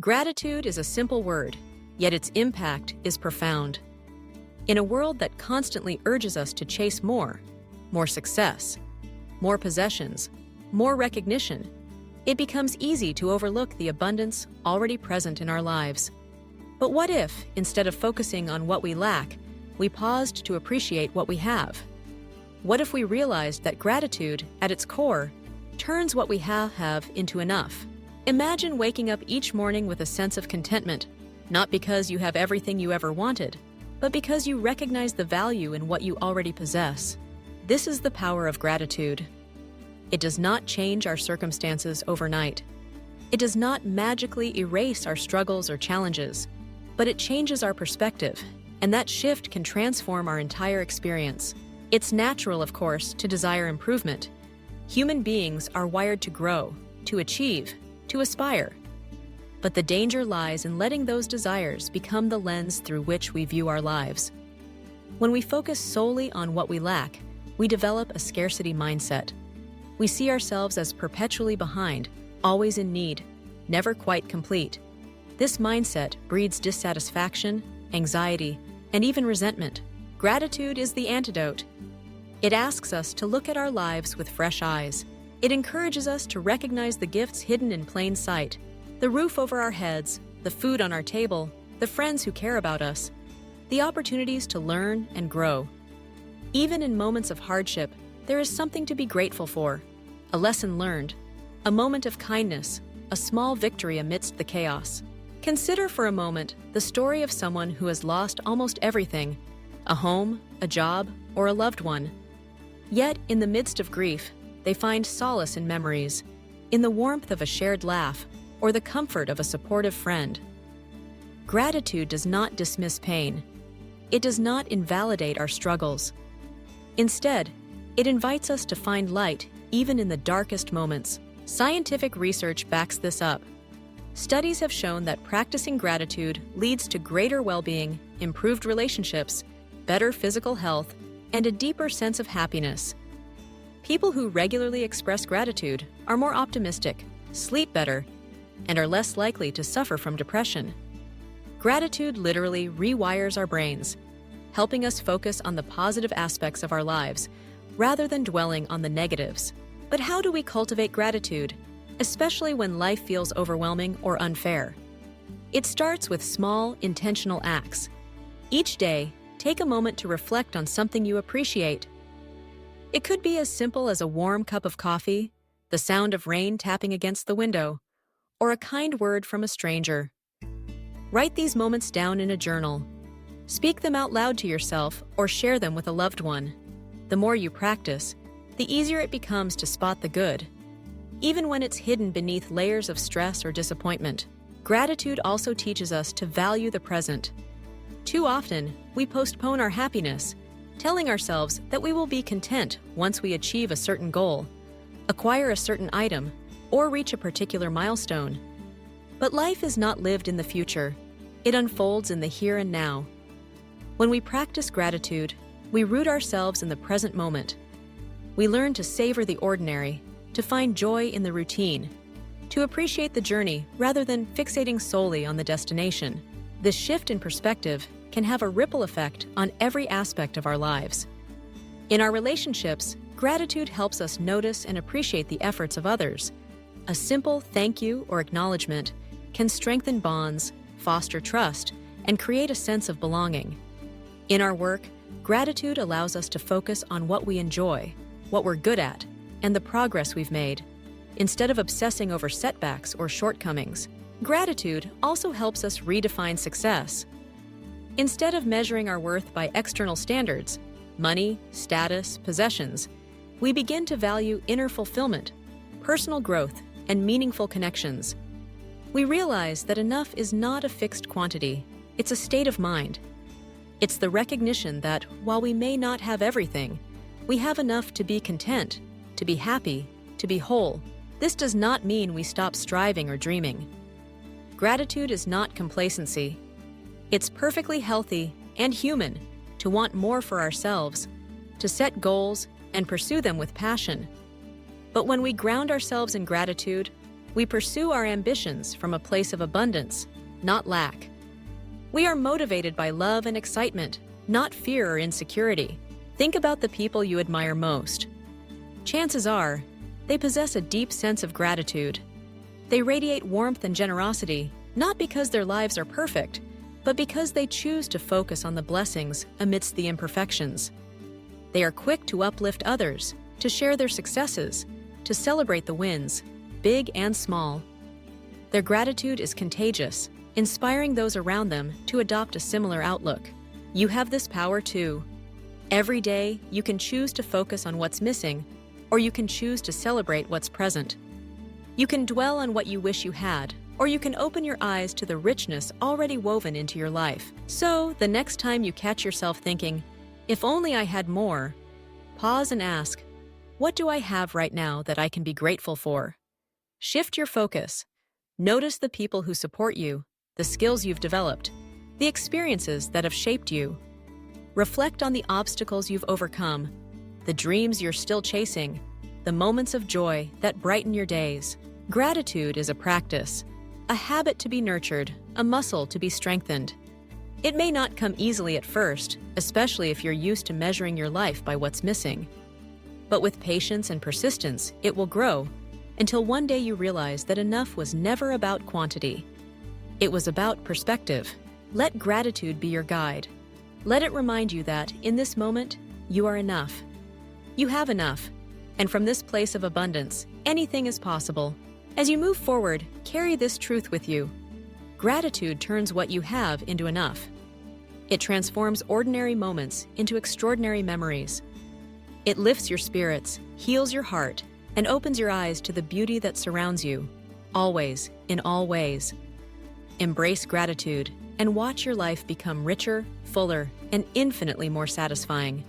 Gratitude is a simple word, yet its impact is profound. In a world that constantly urges us to chase more success, more possessions, more recognition, it becomes easy to overlook the abundance already present in our lives. But what if, instead of focusing on what we lack, we paused to appreciate what we have? What if we realized that gratitude, at its core, turns what we have into enough? Imagine waking up each morning with a sense of contentment, not because you have everything you ever wanted, but because you recognize the value in what you already possess. This is the power of gratitude. It does not change our circumstances overnight. It does not magically erase our struggles or challenges, but it changes our perspective, and that shift can transform our entire experience. It's natural, of course, to desire improvement. Human beings are wired to grow, to achieve, to aspire. But the danger lies in letting those desires become the lens through which we view our lives. When we focus solely on what we lack, we develop a scarcity mindset. We see ourselves as perpetually behind, always in need, never quite complete. This mindset breeds dissatisfaction, anxiety, and even resentment. Gratitude is the antidote. It asks us to look at our lives with fresh eyes. It encourages us to recognize the gifts hidden in plain sight: the roof over our heads, the food on our table, the friends who care about us, the opportunities to learn and grow. Even in moments of hardship, there is something to be grateful for: a lesson learned, a moment of kindness, a small victory amidst the chaos. Consider for a moment the story of someone who has lost almost everything: a home, a job, or a loved one. Yet, in the midst of grief, they find solace in memories, in the warmth of a shared laugh, or the comfort of a supportive friend. Gratitude does not dismiss pain. It does not invalidate our struggles. Instead, it invites us to find light even in the darkest moments. Scientific research backs this up. Studies have shown that practicing gratitude leads to greater well-being, improved relationships, better physical health, and a deeper sense of happiness. People who regularly express gratitude are more optimistic, sleep better, and are less likely to suffer from depression. Gratitude literally rewires our brains, helping us focus on the positive aspects of our lives rather than dwelling on the negatives. But how do we cultivate gratitude, especially when life feels overwhelming or unfair? It starts with small, intentional acts. Each day, take a moment to reflect on something you appreciate. It could be as simple as a warm cup of coffee, the sound of rain tapping against the window, or a kind word from a stranger. Write these moments down in a journal. Speak them out loud to yourself or share them with a loved one. The more you practice, the easier it becomes to spot the good, even when it's hidden beneath layers of stress or disappointment. Gratitude also teaches us to value the present. Too often, we postpone our happiness, telling ourselves that we will be content once we achieve a certain goal, acquire a certain item, or reach a particular milestone. But life is not lived in the future. It unfolds in the here and now. When we practice gratitude, we root ourselves in the present moment. We learn to savor the ordinary, to find joy in the routine, to appreciate the journey rather than fixating solely on the destination. This shift in perspective can have a ripple effect on every aspect of our lives. In our relationships, gratitude helps us notice and appreciate the efforts of others. A simple thank you or acknowledgement can strengthen bonds, foster trust, and create a sense of belonging. In our work, gratitude allows us to focus on what we enjoy, what we're good at, and the progress we've made, instead of obsessing over setbacks or shortcomings. Gratitude also helps us redefine success. Instead of measuring our worth by external standards, money, status, possessions, we begin to value inner fulfillment, personal growth, and meaningful connections. We realize that enough is not a fixed quantity, it's a state of mind. It's the recognition that while we may not have everything, we have enough to be content, to be happy, to be whole. This does not mean we stop striving or dreaming. Gratitude is not complacency. It's perfectly healthy and human to want more for ourselves, to set goals and pursue them with passion. But when we ground ourselves in gratitude, We pursue our ambitions from a place of abundance, not lack. We are motivated by love and excitement, not fear or insecurity. Think about the people you admire most. Chances are, they possess a deep sense of gratitude. They radiate warmth and generosity, not because their lives are perfect, but because they choose to focus on the blessings amidst the imperfections. They are quick to uplift others, to share their successes, to celebrate the wins, big and small. Their gratitude is contagious, inspiring those around them to adopt a similar outlook. You have this power too. Every day, you can choose to focus on what's missing, or you can choose to celebrate what's present. You can dwell on what you wish you had, or you can open your eyes to the richness already woven into your life. So, the next time you catch yourself thinking, "If only I had more," pause and ask, "What do I have right now that I can be grateful for?" Shift your focus. Notice the people who support you, the skills you've developed, the experiences that have shaped you. Reflect on the obstacles you've overcome, the dreams you're still chasing, the moments of joy that brighten your days. Gratitude is a practice, a habit to be nurtured, a muscle to be strengthened. It may not come easily at first, especially if you're used to measuring your life by what's missing. But with patience and persistence, it will grow, until one day you realize that enough was never about quantity. It was about perspective. Let gratitude be your guide. Let it remind you that, in this moment, you are enough. You have enough, and from this place of abundance, anything is possible. As you move forward, carry this truth with you. Gratitude turns what you have into enough. It transforms ordinary moments into extraordinary memories. It lifts your spirits, heals your heart, and opens your eyes to the beauty that surrounds you, always, in all ways. Embrace gratitude and watch your life become richer, fuller, and infinitely more satisfying.